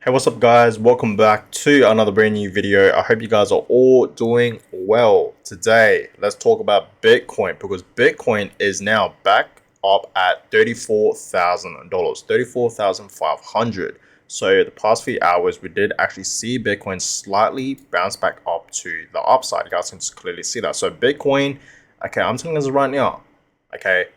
Hey, what's up guys? Welcome back to another brand new video. I hope you guys are all doing well. Today, let's talk about Bitcoin because Bitcoin is now back up at $34,000, 34,500. So the past few hours, we did actually see Bitcoin slightly bounce back up to the upside. You guys can just clearly see that. So Bitcoin, okay, I'm telling you this right now, okay,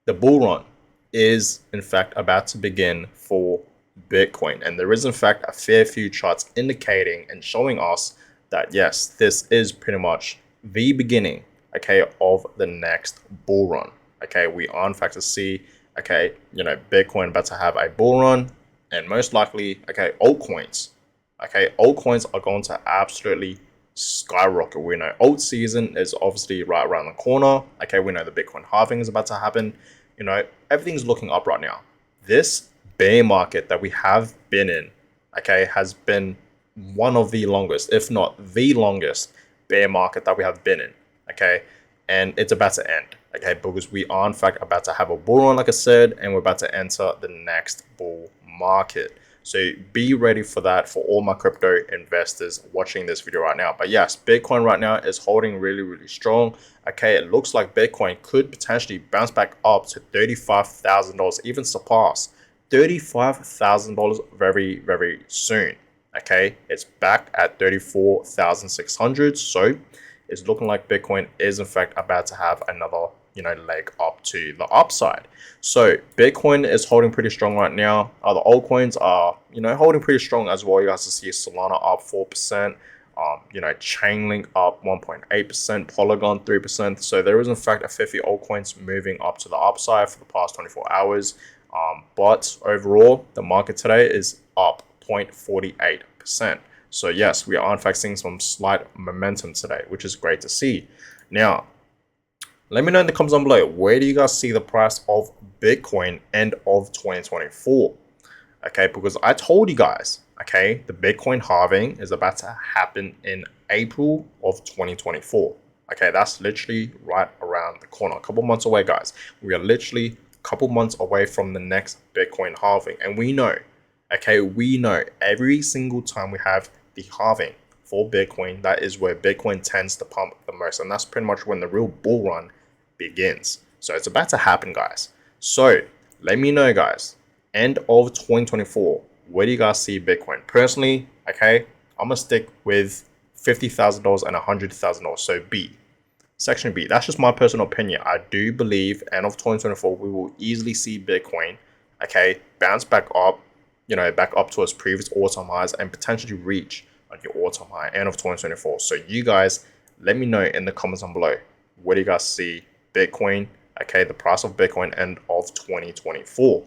the bull run is in fact about to begin for Bitcoin. And there is in fact a fair few charts indicating and showing us that yes, this is pretty much the beginning, okay, of the next bull run. Okay, we are in fact to see, okay, Bitcoin about to have a bull run, and most likely, okay, altcoins are going to absolutely skyrocket. We know alt season is obviously right around the corner. Okay, we know the Bitcoin halving is about to happen. Everything's looking up right now. This bear market that we have been in, okay, has been one of the longest, if not the longest bear market that we have been in, okay, and it's about to end, okay, because we are in fact about to have a bull run, like I said, and we're about to enter the next bull market. So be ready for that for all my crypto investors watching this video right now. But yes, Bitcoin right now is holding really strong. Okay, it looks like Bitcoin could potentially bounce back up to $35,000, even surpass $35,000 very soon. Okay, it's back at 34,600. So it's looking like Bitcoin is in fact about to have another leg up to the upside. So Bitcoin is holding pretty strong right now. Other altcoins are holding pretty strong as well. You guys see Solana up 4%, Chainlink up 1.8%, Polygon 3%. So there is in fact a 50 altcoins moving up to the upside for the past 24 hours. But overall, the market today is up 0.48%. So yes, we are in fact seeing some slight momentum today, which is great to see. Now, let me know in the comments down below, where do you guys see the price of Bitcoin end of 2024? Okay, because I told you guys, okay, the Bitcoin halving is about to happen in April of 2024. Okay, that's literally right around the corner, a couple months away, guys. We are literally a couple months away from the next Bitcoin halving. And we know, okay, every single time we have the halving for Bitcoin, that is where Bitcoin tends to pump the most. And that's pretty much when the real bull run begins. So it's about to happen, guys. So let me know, guys, end of 2024, where do you guys see Bitcoin? Personally, okay, I'm gonna stick with $50,000 and $100,000. So B, section B. That's just my personal opinion. I do believe end of 2024 we will easily see Bitcoin, okay, bounce back up, back up to its previous all-time highs and potentially reach your all-time high end of 2024. So you guys, let me know in the comments down below, where do you guys see Bitcoin, okay, the price of Bitcoin end of 2024.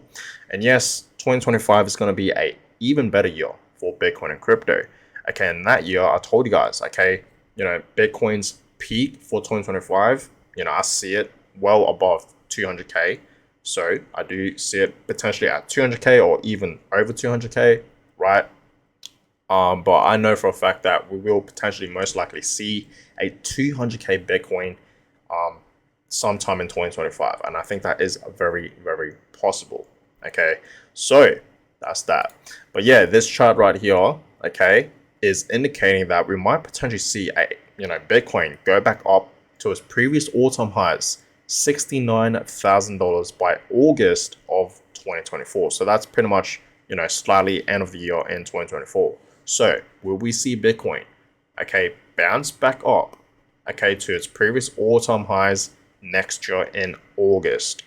And yes, 2025 is going to be a even better year for Bitcoin and crypto. Okay, in that year, I told you guys, okay, Bitcoin's peak for 2025, I see it well above 200K. So I do see it potentially at 200K or even over 200K, right? But I know for a fact that we will potentially most likely see a 200K Bitcoin sometime in 2025. And I think that is very possible. Okay, so that's that. But yeah, this chart right here, okay, is indicating that we might potentially see a Bitcoin go back up to its previous all-time highs, $69,000 by August of 2024. So that's pretty much slightly end of the year in 2024. So will we see Bitcoin, okay, bounce back up, okay, to its previous all-time highs next year in August?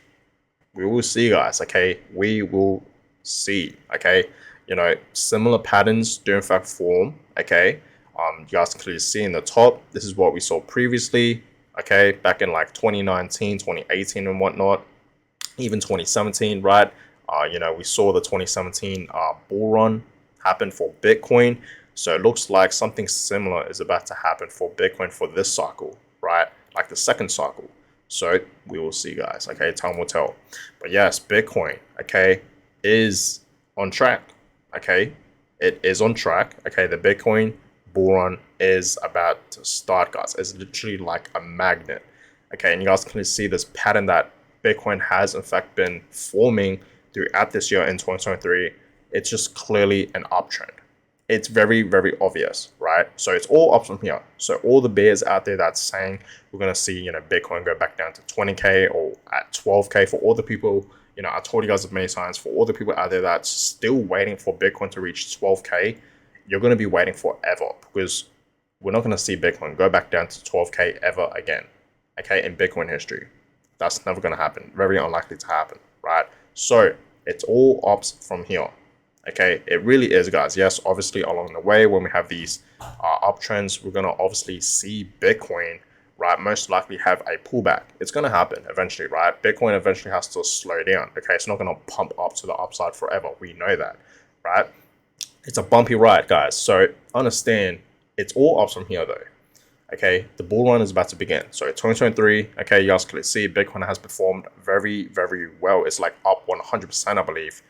We will see, guys. Okay, we will see. Okay, similar patterns do in fact form. Okay, you guys can clearly see in the top, this is what we saw previously, okay, back in like 2019, 2018 and whatnot, even 2017, right? We saw the 2017 bull run happen for Bitcoin. So it looks like something similar is about to happen for Bitcoin for this cycle, right? Like the second cycle. So we will see, guys. Okay, time will tell. But yes, Bitcoin, okay, is on track. Okay, it is on track. Okay, the Bitcoin bull run is about to start, guys. It's literally like a magnet. Okay, and you guys can see this pattern that Bitcoin has in fact been forming throughout this year in 2023. it's just clearly an uptrend. It's very, very obvious, right? So it's all up from here. So all the bears out there that's saying we're going to see, Bitcoin go back down to 20K or at 12K, for all the people, I told you guys of many signs, for all the people out there that's still waiting for Bitcoin to reach 12K, you're going to be waiting forever, because we're not going to see Bitcoin go back down to 12K ever again, okay, in Bitcoin history. That's never going to happen. Very unlikely to happen, right? So it's all ups from here. Okay, it really is, guys. Yes, obviously along the way, when we have these uptrends, we're going to obviously see Bitcoin, right, most likely have a pullback. It's going to happen eventually, right? Bitcoin eventually has to slow down. Okay, it's not going to pump up to the upside forever. We know that, right? It's a bumpy ride, guys. So understand, it's all up from here, though. Okay, the bull run is about to begin. So 2023, okay, you guys can see Bitcoin has performed very, very well. It's like up 100%, I believe.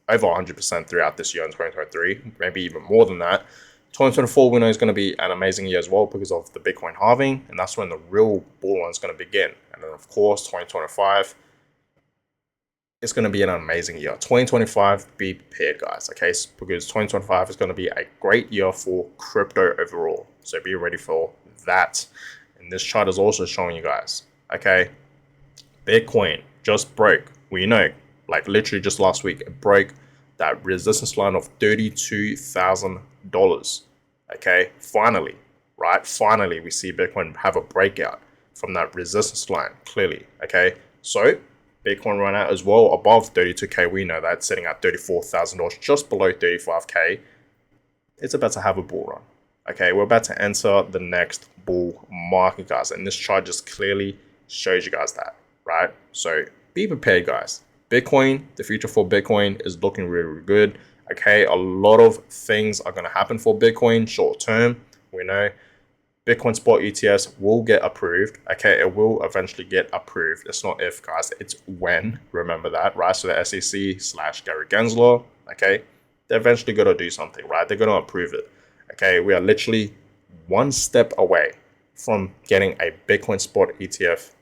Over 100% throughout this year in 2023, maybe even more than that. 2024, we know is going to be an amazing year as well because of the Bitcoin halving, and that's when the real bull run is going to begin. And then, of course, 2025, it's going to be an amazing year. 2025, be prepared, guys, okay? Because 2025 is going to be a great year for crypto overall. So be ready for that. And this chart is also showing you guys, okay? Bitcoin just broke. We know, like literally just last week, it broke that resistance line of $32,000. Okay, finally, right? Finally, we see Bitcoin have a breakout from that resistance line, clearly. Okay, so Bitcoin ran out as well above 32K. We know that, sitting at $34,000, just below 35K. It's about to have a bull run. Okay, we're about to enter the next bull market, guys, and this chart just clearly shows you guys that, right? So be prepared, guys. Bitcoin, the future for Bitcoin is looking really, really good. Okay, a lot of things are going to happen for Bitcoin short term. We know Bitcoin spot ETFs will get approved. Okay, it will eventually get approved. It's not if, guys, it's when. Remember that, right? So the SEC/Gary Gensler, okay, they're eventually going to do something, right? They're going to approve it. Okay, we are literally one step away from getting a Bitcoin spot ETF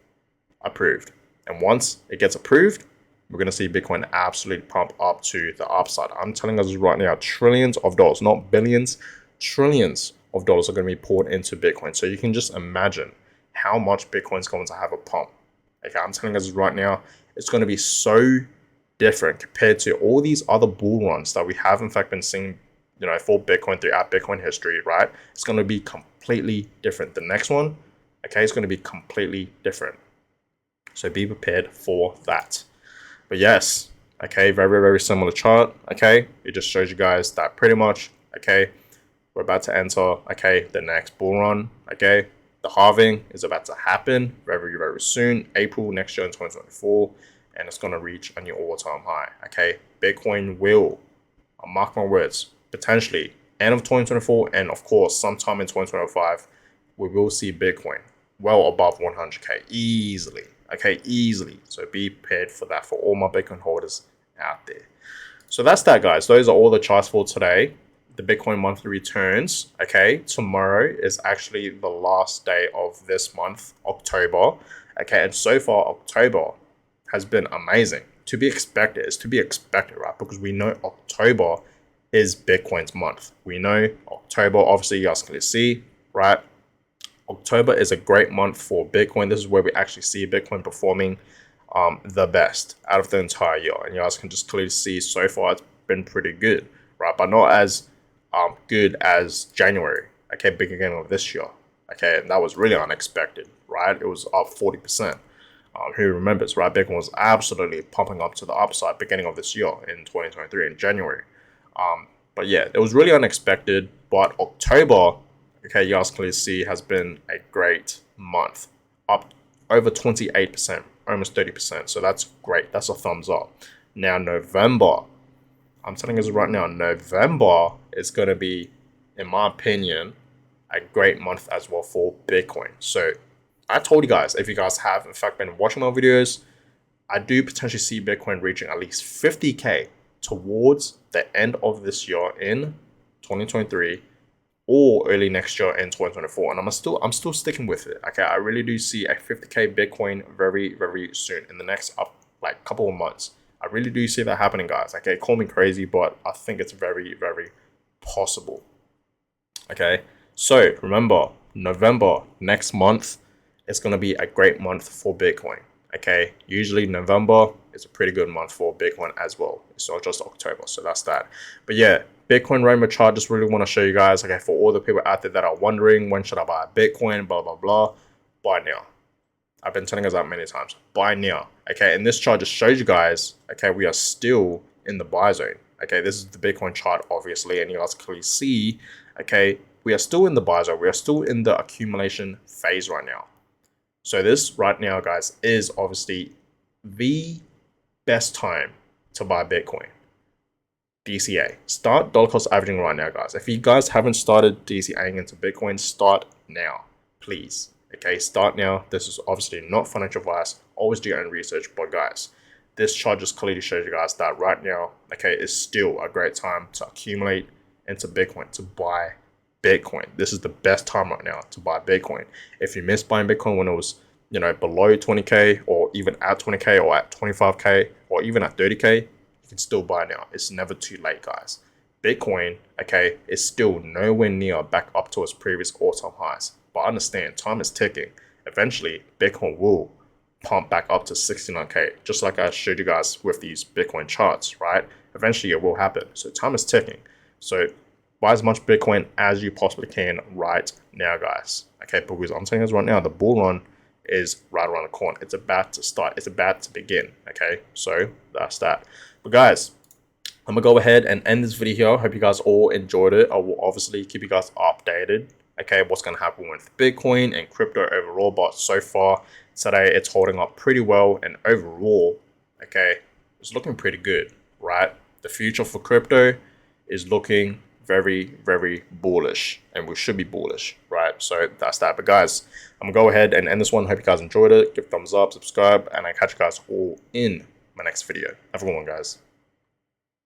approved. And once it gets approved, we're going to see Bitcoin absolutely pump up to the upside. I'm telling us right now, trillions of dollars, not billions, trillions of dollars are going to be poured into Bitcoin. So you can just imagine how much Bitcoin's going to have a pump. Okay, I'm telling us right now, it's going to be so different compared to all these other bull runs that we have in fact been seeing, for Bitcoin throughout Bitcoin history, right? It's going to be completely different. The next one, okay, is going to be completely different. So be prepared for that. But yes, okay, very, very similar chart, okay? It just shows you guys that pretty much, okay, we're about to enter, okay, the next bull run, okay? The halving is about to happen very, very soon, April next year in 2024, and it's going to reach a new all-time high, okay? Bitcoin will, I'll mark my words, potentially end of 2024, and of course, sometime in 2025, we will see Bitcoin well above 100K easily. Okay, easily. So be prepared for that for all my Bitcoin holders out there. So that's that, guys. Those are all the charts for today. The Bitcoin monthly returns. Okay, tomorrow is actually the last day of this month, October. Okay, and so far, October has been amazing. To be expected. It's to be expected, right? Because we know October is Bitcoin's month. We know October, obviously, you guys can see, right? October is a great month for Bitcoin. This is where we actually see Bitcoin performing the best out of the entire year. And you guys can just clearly see so far it's been pretty good, right? But not as good as January, okay, beginning of this year. Okay, and that was really unexpected, right? It was up 40%. Who remembers, right? Bitcoin was absolutely pumping up to the upside beginning of this year in 2023 in January. But yeah, it was really unexpected. But October, okay, you guys clearly see has been a great month, up over 28%, almost 30%. So that's great. That's a thumbs up. Now, November, I'm telling you right now, November is going to be, in my opinion, a great month as well for Bitcoin. So I told you guys, if you guys have, in fact, been watching my videos, I do potentially see Bitcoin reaching at least 50K towards the end of this year in 2023 or early next year in 2024. And I'm still sticking with it. Okay, I really do see a 50K Bitcoin very, very soon in the next couple of months. I really do see that happening, guys. Okay, call me crazy, but I think it's very, very possible. Okay, so remember, November next month is going to be a great month for Bitcoin. Okay, usually November is a pretty good month for Bitcoin as well. It's not just October, so that's that. But yeah, Bitcoin rainbow chart, just really want to show you guys, okay, for all the people out there that are wondering, when should I buy Bitcoin, blah, blah, blah, buy now. I've been telling us that many times, buy now. Okay, and this chart just shows you guys, okay, we are still in the buy zone. Okay, this is the Bitcoin chart, obviously, and you guys clearly see, okay, we are still in the buy zone. We are still in the accumulation phase right now. So this right now, guys, is obviously the best time to buy Bitcoin. DCA. Start dollar cost averaging right now, guys. If you guys haven't started DCAing into Bitcoin, start now, please. Okay, start now. This is obviously not financial advice. Always do your own research, but guys, this chart just clearly shows you guys that right now, okay, is still a great time to accumulate into Bitcoin, to buy Bitcoin. This is the best time right now to buy Bitcoin. If you missed buying Bitcoin when it was, below 20K or even at 20K or at 25K or even at 30K, you can still buy now. It's never too late, guys. Bitcoin, okay, is still nowhere near back up to its previous all-time highs. But understand, time is ticking. Eventually, Bitcoin will pump back up to 69K, just like I showed you guys with these Bitcoin charts, right? Eventually, it will happen. So time is ticking. So buy as much Bitcoin as you possibly can right now, guys. Okay, because I'm telling you guys right now, the bull run is right around the corner. It's about to start. It's about to begin. Okay, so that's that. But guys, I'm gonna go ahead and end this video. Hope you guys all enjoyed it. I will obviously keep you guys updated. Okay, what's gonna happen with Bitcoin and crypto overall. But so far today, it's holding up pretty well, and overall, okay, it's looking pretty good, right? The future for crypto is looking very, very bullish, and we should be bullish, right? So that's that. But guys, I'm gonna go ahead and end this one. Hope you guys enjoyed it. Give thumbs up, subscribe, and I catch you guys all in my next video. Have a good one, guys.